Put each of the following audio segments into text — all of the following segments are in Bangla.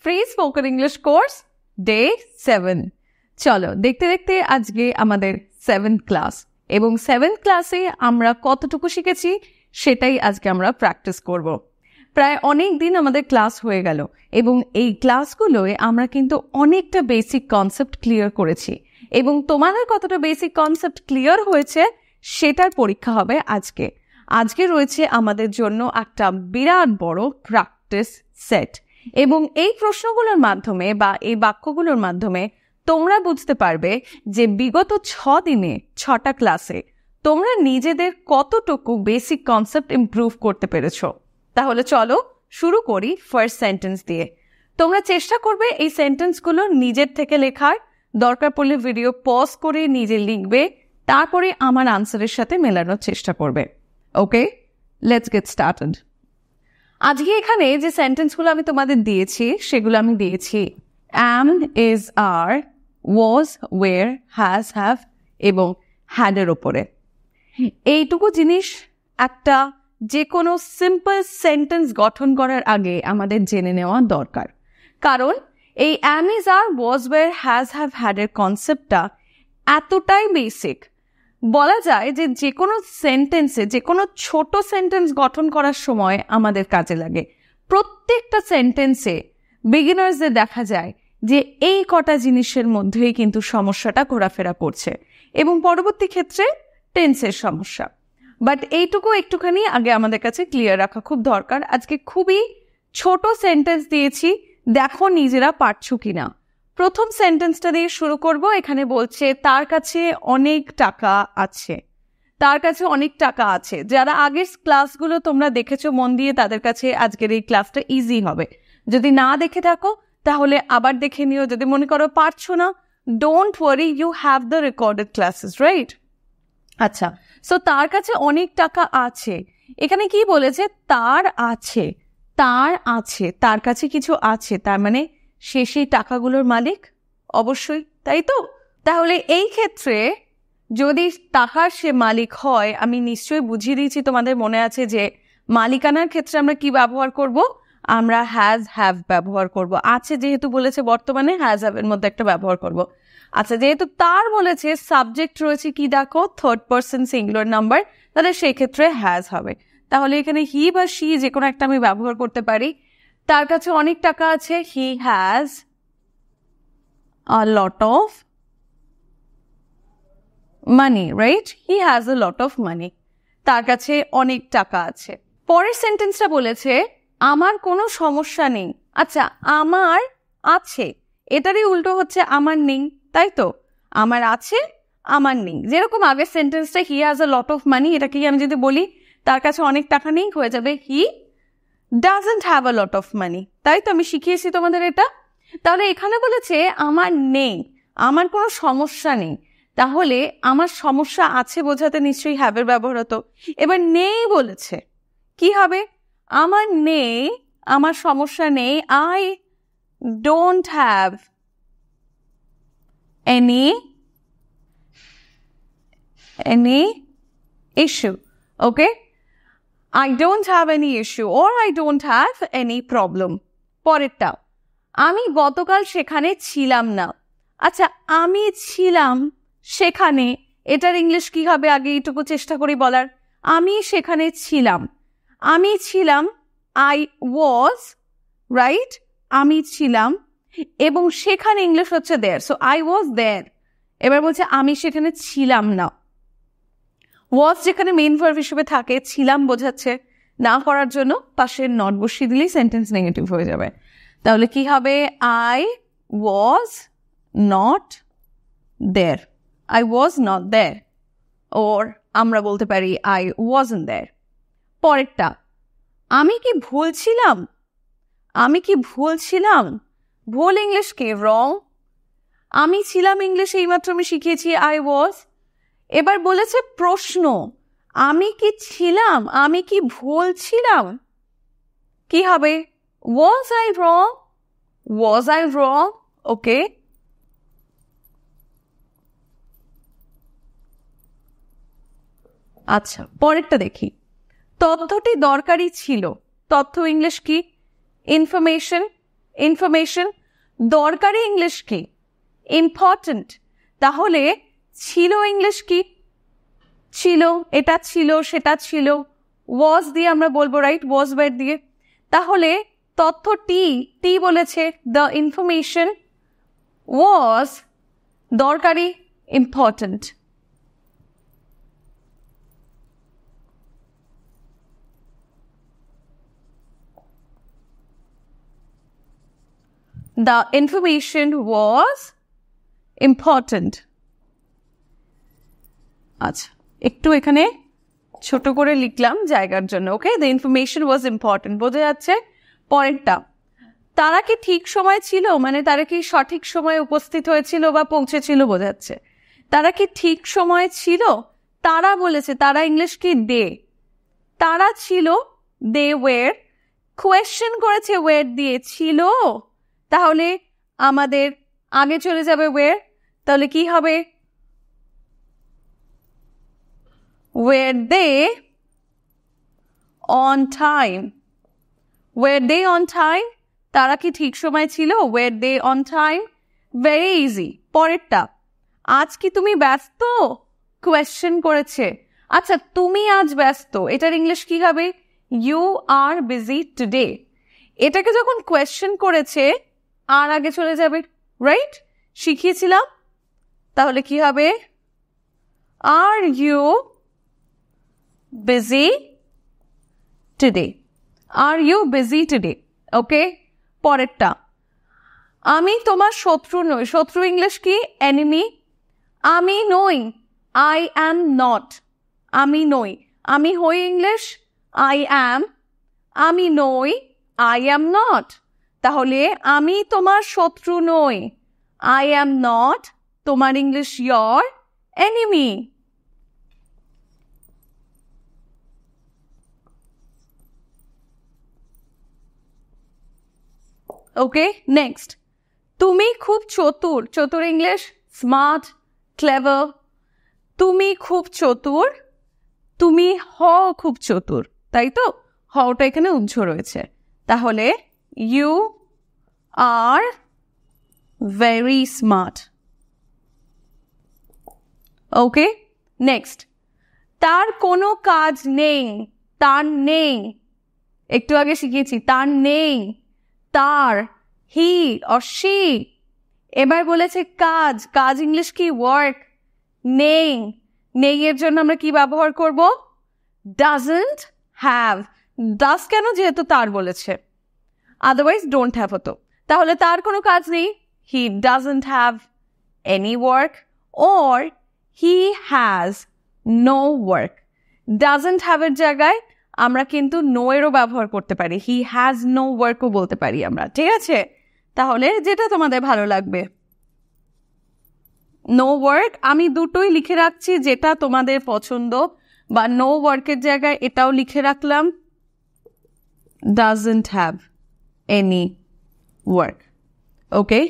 Free spoken English course day 7। চলো দেখতে দেখতে আজকে আমাদের 7th ক্লাস এবং 7th ক্লাসে আমরা কতটুকু শিখেছি সেটাই আজকে আমরা প্র্যাকটিস করব। প্রায় অনেক দিন আমাদের ক্লাস হয়ে গেল এবং এই ক্লাসগুলোয় আমরা কিন্তু অনেকটা বেসিক কনসেপ্ট ক্লিয়ার করেছি এবং তোমাদের কতটা বেসিক কনসেপ্ট ক্লিয়ার হয়েছে সেটার পরীক্ষা হবে আজকে। আজকে রয়েছে আমাদের জন্য একটা বিরাট বড় প্র্যাকটিস সেট এবং এই প্রশ্নগুলোর মাধ্যমে বা এই বাক্যগুলোর মাধ্যমে তোমরা বুঝতে পারবে যে বিগত 6 দিনে 6টা ক্লাসে তোমরা নিজেদের কতটুকু বেসিক কনসেপ্ট ইমপ্রুভ করতে পেরেছো। তাহলে চলো শুরু করি ফার্স্ট সেন্টেন্স দিয়ে। তোমরা চেষ্টা করবে এই সেন্টেন্সগুলো নিজের থেকে লেখার, দরকার পড়লে ভিডিও পজ করে নিজে লিখবে, তারপরে আমার আনসারের সাথে মেলানোর চেষ্টা করবে। ওকে, লেটস গেট স্টার্টেড। আজকে এখানে যে সেন্টেন্সগুলো আমি তোমাদের দিয়েছি সেগুলো আমি দিয়েছি am, is, are, was, were, has, have এবং had এর ওপরে। এইটুকু জিনিস একটা যে কোনো সিম্পল সেন্টেন্স গঠন করার আগে আমাদের জেনে নেওয়া দরকার, কারণ এই am, is, are, was, were, has, have, had এর কনসেপ্টটা এতটাই বেসিক, বলা যায় যে যে কোনো সেন্টেন্সে, যে কোনো ছোট সেন্টেন্স গঠন করার সময় আমাদের কাজে লাগে। প্রত্যেকটা সেন্টেন্সে বিগিনার্সদের দেখা যায় যে এই কটা জিনিসের মধ্যেই কিন্তু সমস্যাটা ঘোরাফেরা করছে এবং পরবর্তী ক্ষেত্রে টেন্সের সমস্যা। বাট এইটুকু একটুখানি আগে আমাদের কাছে ক্লিয়ার রাখা খুব দরকার। আজকে খুবই ছোট সেন্টেন্স দিয়েছি, দেখো নিজেরা পারছো কিনা। প্রথম সেন্টেন্সটা দিয়ে শুরু করব। এখানে বলছে তার কাছে অনেক টাকা আছে। তার কাছে অনেক টাকা আছে। যারা আগের ক্লাসগুলো তোমরা দেখেছো মন দিয়ে, তাদের কাছে আজকের এই ক্লাসটা ইজি হবে। যদি না দেখে থাকো তাহলে আবার দেখে নিও। যদি মনে করো পারছো না, don't worry, you have the recorded classes, right? আচ্ছা, সো তার কাছে অনেক টাকা আছে। এখানে কি বলেছে? তার আছে, তার আছে, তার কাছে কিছু আছে, তার মানে সে সেই টাকাগুলোর মালিক, অবশ্যই, তাই তো? তাহলে এই ক্ষেত্রে যদি টাকার সে মালিক হয়, আমি নিশ্চয়ই বুঝিয়ে দিয়েছি, তোমাদের মনে আছে যে মালিকানার ক্ষেত্রে আমরা কি ব্যবহার করব? আমরা হ্যাজ হ্যাভ ব্যবহার করব। আছে যেহেতু বলেছে বর্তমানে, হ্যাজ হ্যাভ এর মধ্যে একটা ব্যবহার করব। আচ্ছা, যেহেতু তার বলেছে, সাবজেক্ট রয়েছে কি দেখো, থার্ড পারসন সিঙ্গুলার নাম্বার, তাহলে সেই ক্ষেত্রে হ্যাজ হবে। তাহলে এখানে হি বা শি যে কোনো একটা আমি ব্যবহার করতে পারি। তার কাছে অনেক টাকা আছে, he has a lot of money, right? He has a lot of money. তার কাছে অনেক টাকা আছে। পরের সেন্টেন্সটা বলেছে আমার কোনো সমস্যা নেই। আচ্ছা, আমার আছে, এটারই উল্টো হচ্ছে আমার নেই, তাই তো? আমার আছে, আমার নেই। যেরকম আগের সেন্টেন্সটা he has a lot of money, এটাকে আমি যদি বলি তার কাছে অনেক টাকা নেই, হয়ে যাবে হি doesn't have a lot of money, তাই তো? আমি শিখিয়েছি তোমাদের এটা। তাহলে এখানে বলেছে আমার নেই, আমার কোনো সমস্যা নেই। তাহলে আমার সমস্যা আছে বোঝাতে নিশ্চয়ই have এর ব্যবহার হতো। এবার নেই বলেছে, কি হবে? আমার নেই, আমার সমস্যা নেই, I don't have any issue, okay? I don't have any issue or I don't have any problem. পরেরটা, আমি গতকাল সেখানে ছিলাম না। আচ্ছা, আমি ছিলাম সেখানে, এটার ইংলিশ কি হবে? আগে এইটুকু চেষ্টা করি বলার। আমি সেখানে ছিলাম, আমি ছিলাম, I was, right? আমি ছিলাম এবং সেখানে ইংলিশ হচ্ছে there, so I was there। এবার বলছে আমি সেখানে ছিলাম না। was যেখানে মেইন ভার্ব হিসেবে থাকে, ছিলাম বোঝাচ্ছে না করার জন্য পাশে নট বসিয়ে দিলেই সেন্টেন্স নেগেটিভ হয়ে যাবে। তাহলে কি হবে? I was not there, I was not there, or আমরা বলতে পারি I wasn't there। পরেরটা, আমি কি ভুল ছিলাম? আমি কি ভুল ছিলাম? ভুল ইংলিশ কি? রং। আমি ছিলাম ইংলিশ এইমাত্র আমি শিখিয়েছি I was। এবার বলেছে প্রশ্ন, আমি কি ছিলাম, আমি কি ভুল ছিলাম? কি হবে? Was I wrong? Was I wrong? Okay. আচ্ছা, পরেরটা দেখি। তথ্যটি দরকারি ছিল। তথ্য ইংলিশ কি? ইনফরমেশন। ইনফরমেশন। দরকারি ইংলিশ কি? ইম্পর্টেন্ট। তাহলে ছিল ইংলিশ কি? ছিল, এটা ছিল, সেটা ছিল। ওয়াজ দিয়ে আমরা বলবো, রাইট? ওয়াজ ভার্ব দিয়ে। তাহলে তথ্য টি বলেছে দ্য ইনফরমেশন ওয়াজ দরকারি, important. The information was important. আচ্ছা, একটু এখানে ছোট করে লিখলাম জায়গার জন্য। ওকে, দ্য ইনফরমেশন ওয়াজ ইম্পর্টেন্ট, বোঝা যাচ্ছে? পরেরটা, তারা কি ঠিক সময় ছিল, মানে তারা কি সঠিক সময়ে উপস্থিত হয়েছিল বা পৌঁছেছিল, বোঝাচ্ছে। তারা কি ঠিক সময় ছিল? তারা বলেছে, তারা ইংলিশ কি? দে। তারা ছিল, দে ওয়ের। কোয়েশ্চেন করেছে ওয়ের দিয়ে, ছিল। তাহলে আমাদের আগে চলে যাবে ওয়ের, তাহলে কি হবে? Were they on time? Were they on time? তারা কি ঠিক সময় ছিল? Were they on time? Very easy. পরেরটা, আজ কি তুমি ব্যস্ত? কোয়েশ্চেন করেছে। আচ্ছা, তুমি আজ ব্যস্ত, এটার ইংলিশ কি হবে? You are busy today. এটাকে যখন কোয়েশ্চেন করেছে আর আগে চলে যাবে, রাইট? শিখিয়েছিলাম। তাহলে কি হবে? Are you busy today? Are you busy today? Okay? পরেরটা, আমি তোমার শত্রু নই। শত্রু ইংলিশ কি? enemy. আমি নই, I am not. আমি নই। আমি হই ইংলিশ I am. আমি নই, I am not. তাহলে আমি তোমার শত্রু নই, I am not. তোমার English your enemy. Okay, next, তুমি খুব চতুর। চতুর ইংলিশ স্মার্ট, ক্লেভার। তুমি খুব চতুর, তুমি হও খুব চতুর, তাই তো? হওটা এখানে উজ্জ্ব রয়েছে। তাহলে you are very smart. Okay, next, তার কোনো কাজ নেই। তার নেই, একটু আগে শিখিয়েছি, তার নেই। তার, হি অর শি। এবার বলেছে কাজ। কাজ ইংলিশ কি? ওয়ার্ক। নেই, নেই এর জন্য আমরা কি ব্যবহার করব? Doesn't have. ডাজ কেন? যেহেতু তার বলেছে, আদারওয়াইজ ডোন্ট হ্যাভ হতো। তাহলে তার কোনো কাজ নেই, he doesn't have any work, or he has no work. Doesn't have এর জায়গায় আমরা কিন্তু নো এরও ব্যবহার করতে পারি, হি হ্যাজ নো ওয়ার্কও বলতে পারি আমরা, ঠিক আছে? তাহলে যেটা তোমাদের ভালো লাগবে। নো ওয়ার্ক আমি দুটোই লিখে রাখছি, যেটা তোমাদের পছন্দ, বা নো ওয়ার্কের জায়গায় এটাও লিখে রাখলাম, doesn't have any work. Okay,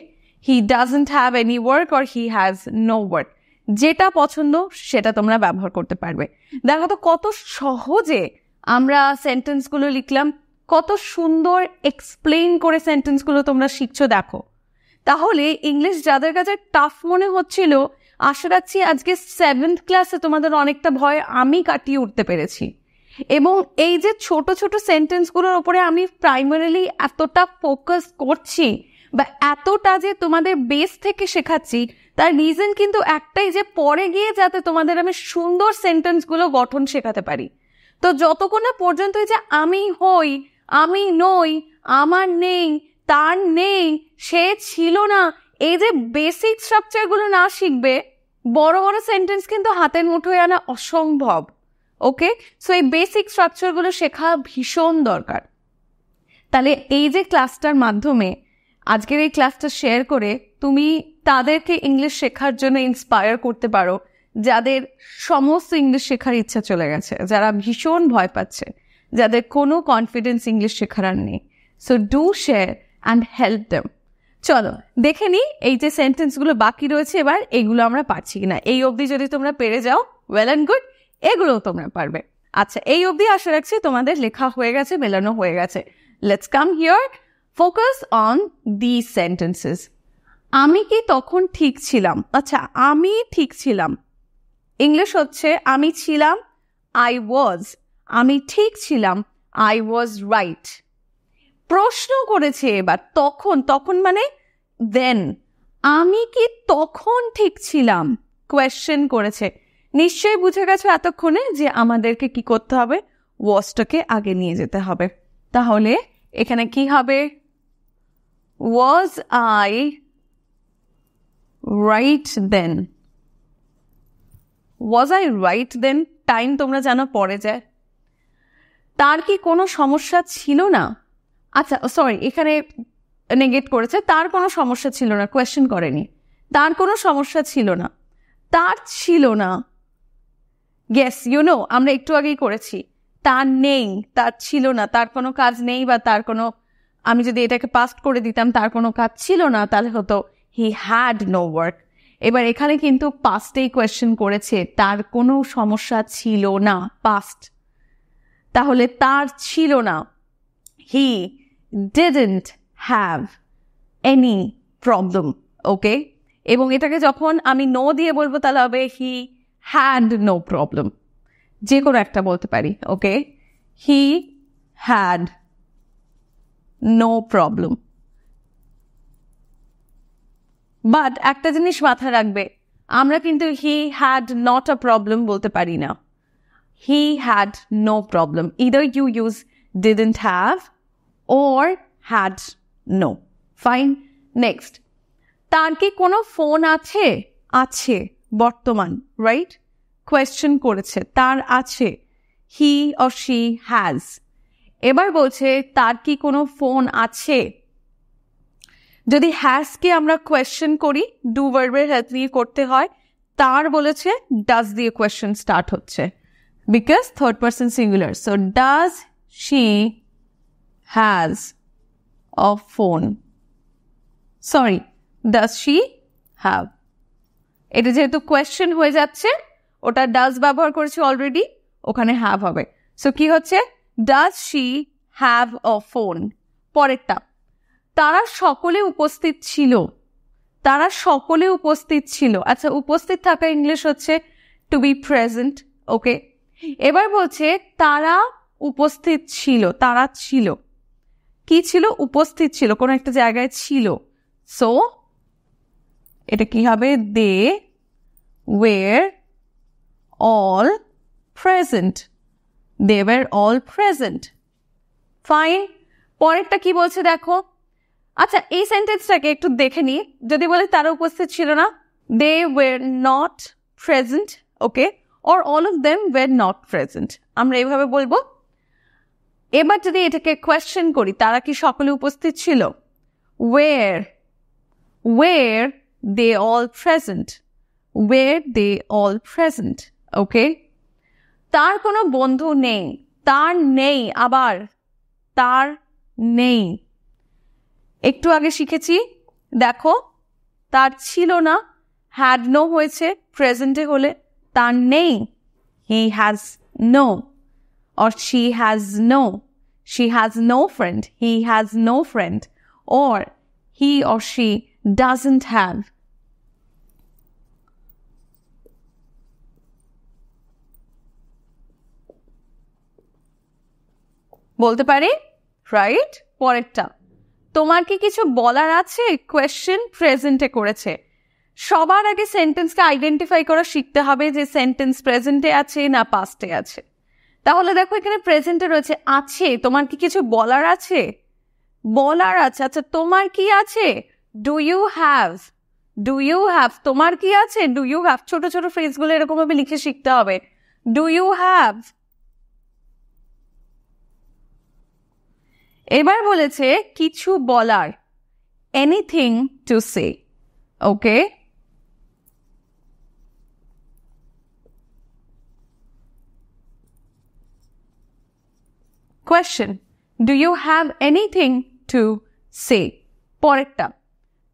he doesn't have any work or he has no work, যেটা পছন্দ সেটা তোমরা ব্যবহার করতে পারবে। দেখো তো কত সহজে আমরা সেন্টেন্সগুলো লিখলাম, কত সুন্দর এক্সপ্লেন করে সেন্টেন্সগুলো তোমরা শিখছো দেখো। তাহলে ইংলিশ যাদের কাছে টাফ মনে হচ্ছিল, আশা রাখছি আজকে 7th ক্লাসে তোমাদের অনেকটা ভয় আমি কাটিয়ে উঠতে পেরেছি। এবং এই যে ছোট ছোট সেন্টেন্সগুলোর উপরে আমি প্রাইমারিলি এতটা ফোকাস করছি বা এতটা যে তোমাদের বেস থেকে শেখাচ্ছি, তার রিজন কিন্তু একটাই, যে পরে গিয়ে যাতে তোমাদের আমি সুন্দর সেন্টেন্সগুলো গঠন শেখাতে পারি। তো যতক্ষণ না পর্যন্ত যে আমি হই, আমি নই, আমার নেই, তার নেই, সে ছিল না, এই যে বেসিক স্ট্রাকচারগুলো না শিখবে, বড় বড় সেন্টেন্স কিন্তু হাতের মুঠোয় আনা অসম্ভব। ওকে, সো এই বেসিক স্ট্রাকচারগুলো শেখা ভীষণ দরকার। তাহলে এই যে ক্লাসটার মাধ্যমে, আজকের এই ক্লাসটা শেয়ার করে তুমি তাদেরকে ইংলিশ শেখার জন্য ইন্সপায়ার করতে পারো, যাদের সমস্ত ইংলিশ শেখার ইচ্ছা চলে গেছে, যারা ভীষণ ভয় পাচ্ছে, যাদের কোনো কনফিডেন্স ইংলিশ শেখার আর নেই। So do share and help them. চলো দেখে নি এই যে সেন্টেন্সগুলো বাকি রয়েছে, এবার এগুলো আমরা পারছি কিনা। এই অবধি যদি তোমরা পেরে যাও, ওয়েল অ্যান্ড গুড, এগুলোও তোমরা পারবে। আচ্ছা, এই অবধি আশা রাখছি তোমাদের লেখা হয়ে গেছে, মেলানো হয়ে গেছে। Let's come here. Focus on this sentences. আমি কি তখন ঠিক ছিলাম? আচ্ছা, আমি ঠিক ছিলাম, ইংলিশ হচ্ছে আমি ছিলাম, আই ওয়াজ। আমি ঠিক ছিলাম, আই ওয়াজ রাইট। প্রশ্ন করেছে এবার, তখন, তখন মানে দেন। আমি কি তখন ঠিক ছিলাম? কোয়েশ্চেন করেছে। নিশ্চয়ই বুঝে গেছো এতক্ষণে যে আমাদেরকে কি করতে হবে, ওয়াজটাকে আগে নিয়ে যেতে হবে। তাহলে এখানে কি হবে? Was I right then? Was I right then, time তোমরা জানো পরে যায়। তার কি কোনো সমস্যা ছিল না? আচ্ছা সরি, এখানে নেগেট করেছে, তার কোনো সমস্যা ছিল না, কোয়েশ্চেন করেনি। তার কোনো সমস্যা ছিল না, তার ছিল না। গেস আমরা একটু আগেই করেছি, তার নেই, তার ছিল না, তার কোনো কাজ নেই, বা তার কোনো, আমি যদি এটাকে পাস্ট করে দিতাম তার কোনো কাজ ছিল না, তাহলে হতো হি হ্যাড নো ওয়ার্ক। এবার এখানে কিন্তু পাস্টেই কোয়েশ্চেন করেছে, তার কোনো সমস্যা ছিল না, পাস্ট। তাহলে তার ছিল না, হি didn't have any problem, ওকে। এবং এটাকে যখন আমি নো দিয়ে বলবো তাহলে হবে হি had no problem, যে কোনো একটা বলতে পারি, ওকে। হি had no problem। বাট একটা জিনিস মাথায় রাখবে, আমরা কিন্তু হি had not a problem বলতে পারি না। হি had no problem, either you use didn't have or had no, fine. Next, তার কি কোনো ফোন আছে? আছে, বর্তমান, রাইট? কোয়েশ্চেন করেছে, তার আছে, হি or she has। এবার বলছে তার কি কোনো ফোন আছে। যদি হ্যাজ কে আমরা কোয়েশ্চেন করি, ডু ভার্বের হেল্প নিয়ে করতে হয়। তার বলেছে ডাজ দিয়ে কোয়েশ্চেন স্টার্ট হচ্ছে, because third person singular. So does she has a phone? Sorry, does she have. এটা যেহেতু কোয়েশ্চেন হয়ে যাচ্ছে, ওটা ডাজ ব্যবহার করেছে অলরেডি, ওখানে হ্যাভ হবে। সো কি হচ্ছে? Does she have a phone? পরেরটা, তারা সকলে উপস্থিত ছিল। তারা সকলে উপস্থিত ছিল। আচ্ছা, উপস্থিত থাকা ইংলিশ হচ্ছে টু বি প্রেজেন্ট, ওকে। এবার বলছে তারা উপস্থিত ছিল, তারা ছিল, কি ছিল? উপস্থিত ছিল, কোনো একটা জায়গায় ছিল। সো এটা কি হবে? They were all present. They were all present, fine. পরেরটা কি বলছে দেখো। আচ্ছা, এই সেন্টেন্সটাকে একটু দেখে নিই। যদি বলে তারা উপস্থিত ছিল না, they were not present, okay, or all of them were not present, আমরা এইভাবে বলবো। এবার যদি এটাকে কোয়েশ্চেন করি, তারা কি সকলে উপস্থিত ছিল? Were they all present, were they all present, okay. তার কোনো বন্ধু নেই, তার নেই, আবার তার নেই। একটু আগে শিখেছি, দেখো, তার ছিল না, হ্যাড নো হয়েছে প্রেজেন্টে হলে, তার নেই, he has no, or she has no friend, he has no friend, or he or she doesn't have। বলতে পারি, রাইট? পরেরটা, তোমার কি কিছু বলার আছে? কোয়েশ্চেন প্রেজেন্টে করেছে। সবার আগে সেন্টেন্সকে আইডেন্টিফাই করা শিখতে হবে যে সেন্টেন্স প্রেজেন্টে আছে না পাস্টে আছে। তাহলে দেখো এখানে প্রেজেন্টে রয়েছে আছে, তোমার কি কিছু বলার আছে? বলার আছে। আচ্ছা, তোমার কি আছে? Do you have, do you have, তোমার কি আছে? Do you have. ছোট ছোট ফ্রেজগুলো এরকম ভাবে লিখে শিখতে হবে। Do you have. এবার বলেছে কিছু বলার, anything to say, okay. Question, do you have anything to say? পরেরটা,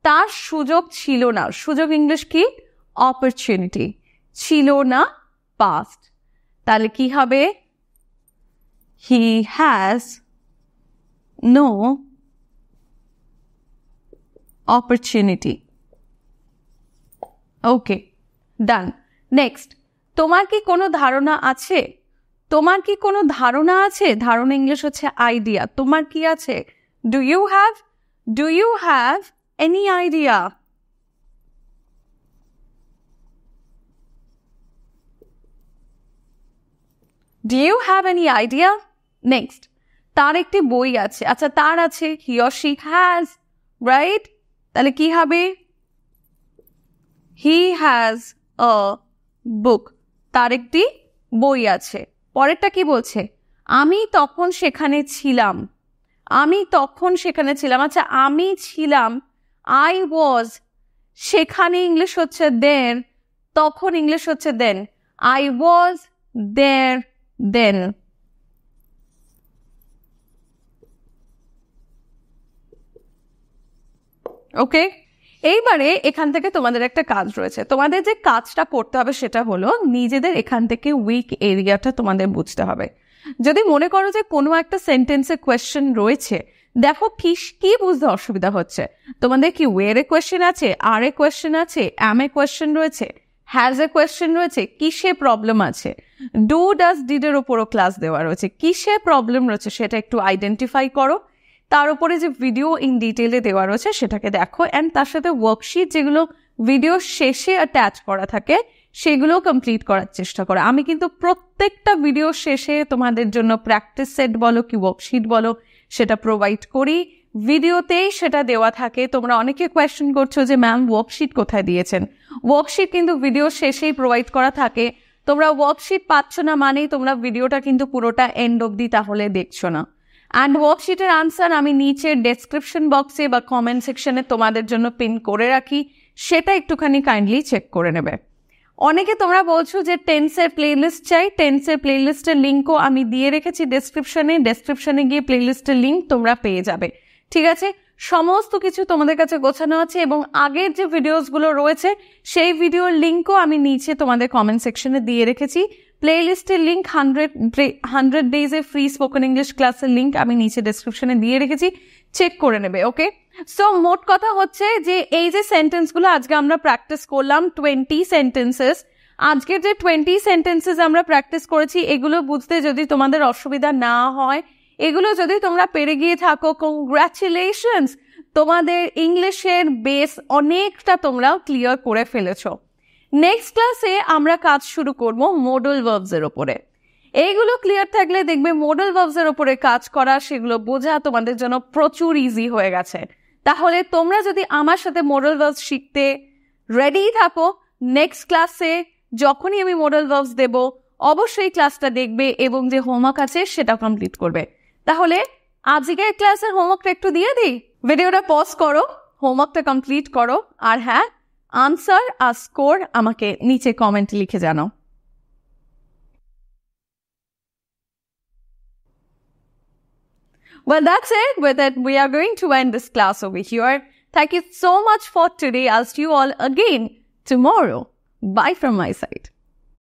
তার সুযোগ ছিল না। সুযোগ ইংলিশ কি? অপরচুনিটি। ছিল না, পাস্ট। তাহলে কি হবে? He has no opportunity. Okay, done. Next, তোমার কি কোনো ধারণা আছে? তোমার কি কোনো ধারণা আছে? ধারণা ইংলিশ হচ্ছে আইডিয়া। তোমার কি আছে? Do you have any idea? Do you have any idea? Next, তার একটি বই আছে। আচ্ছা, তার আছে, he or she has, right? তাহলে কি হবে? He has a book. তার একটি বই আছে। পরেরটা কি বলছে? আমি তখন সেখানে ছিলাম। আমি তখন সেখানে ছিলাম। আচ্ছা, আমি ছিলাম, I was, সেখানে ইংলিশ হচ্ছে then, তখন ইংলিশ হচ্ছে then. I was there then. ওকে, এইবারে এখান থেকে তোমাদের একটা কাজ রয়েছে। তোমাদের যে কাজটা করতে হবে সেটা হলো নিজেদের এখান থেকে উইক এরিয়াটা তোমাদের বুঝতে হবে। যদি মনে করো যে কোনো একটা সেন্টেন্সে কোয়েশ্চেন রয়েছে, দেখো কি বুঝতে অসুবিধা হচ্ছে। তোমাদের কি ওয়ের এ কোয়েশ্চেন আছে, আর এ কোয়েশ্চেন আছে, অ্যাম এ কোয়েশ্চেন রয়েছে, হ্যাজ এ কোয়েশ্চেন রয়েছে, কিসে প্রবলেম আছে, ডু ডাজ ডিডের উপরও ক্লাস দেওয়া রয়েছে, কিসে প্রবলেম রয়েছে সেটা একটু আইডেন্টিফাই করো। তার উপরে যে ভিডিও ইন ডিটেলে দেওয়া রয়েছে সেটাকে দেখো, অ্যান্ড তার সাথে ওয়ার্কশিট যেগুলো ভিডিও শেষে অ্যাটাচ করা থাকে সেগুলো কমপ্লিট করার চেষ্টা করো। আমি কিন্তু প্রত্যেকটা ভিডিও শেষে তোমাদের জন্য প্র্যাকটিস সেট বলো কি ওয়ার্কশিট বলো সেটা প্রোভাইড করি, ভিডিওতেই সেটা দেওয়া থাকে। তোমরা অনেকে কোয়েশ্চেন করছো যে ম্যাম ওয়ার্কশিট কোথায় দিয়েছেন। ওয়ার্কশিট কিন্তু ভিডিও শেষেই প্রোভাইড করা থাকে। তোমরা ওয়ার্কশিট পাচ্ছ না মানেই তোমরা ভিডিওটা কিন্তু পুরোটা এন্ড অবধি তাহলে দেখছো না। অ্যান্ড ওয়ার্কশিটের আনসার আমি নিচে ডেসক্রিপশন বক্সে বা কমেন্ট সেকশনে তোমাদের জন্য পিন করে রাখি, সেটা একটুখানি কাইন্ডলি চেক করে নেবে। অনেকে তোমরা বলছো যে টেন্সের প্লেলিস্ট চাই, টেন্সের প্লেলিস্টের লিঙ্কও আমি দিয়ে রেখেছি ডেসক্রিপশনে গিয়ে প্লেলিস্টের লিঙ্ক তোমরা পেয়ে যাবে। ঠিক আছে, সমস্ত কিছু তোমাদের কাছে গোছানো আছে এবং আগের যে ভিডিওসগুলো রয়েছে সেই ভিডিওর লিঙ্কও আমি নিচে তোমাদের কমেন্ট সেকশনে দিয়ে রেখেছি। প্লেলিস্টের লিঙ্ক 100 ডেজে ফ্রি স্পোকেন ইংলিশ ক্লাসের লিঙ্ক আমি নিচে ডেসক্রিপশনে দিয়ে রেখেছি, চেক করে নেবে। ওকে, সো মোট কথা হচ্ছে যে এই যে সেন্টেন্সগুলো আজকে আমরা প্র্যাকটিস করলাম 20 সেন্টেন্সেস, আজকের যে 20 সেন্টেন্সেস আমরা প্র্যাকটিস করেছি এগুলো বুঝতে যদি তোমাদের অসুবিধা না হয়, এগুলো যদি তোমরা পেরে গিয়ে থাকো, কংগ্রাচুলেশনস, তোমাদের ইংলিশের বেস অনেকটা তোমরা ক্লিয়ার করে ফেলেছো। নেক্সট ক্লাসে আমরা কাজ শুরু করব মডাল ভার্বস এর উপরে। এইগুলো ক্লিয়ার থাকলে দেখবে মডাল ভার্বস এর উপরে কাজ করা, সেগুলো বোঝা তোমাদের জন্য প্রচুর ইজি হয়ে গেছে। তাহলে তোমরা যদি আমার সাথে মডাল ভার্বস শিখতে রেডি থাকো, নেক্সট ক্লাসে যখনই আমি মডাল ভার্বস দেব অবশ্যই ক্লাসটা দেখবে এবং যে হোমওয়ার্ক আছে সেটা কমপ্লিট করবে। তাহলে আজকের ক্লাসের হোমওয়ার্কটা একটু দিয়ে দিই। ভিডিওটা পজ করো, হোমওয়ার্কটা কমপ্লিট করো, আর হ্যাঁ, আনসার আর স্কোর আমাকে নিচে কমেন্টে লিখে জানাও। Well, that's it. With it, we are going to end this class over here. Thank you so much for today. I'll see you all again tomorrow. Bye from my side.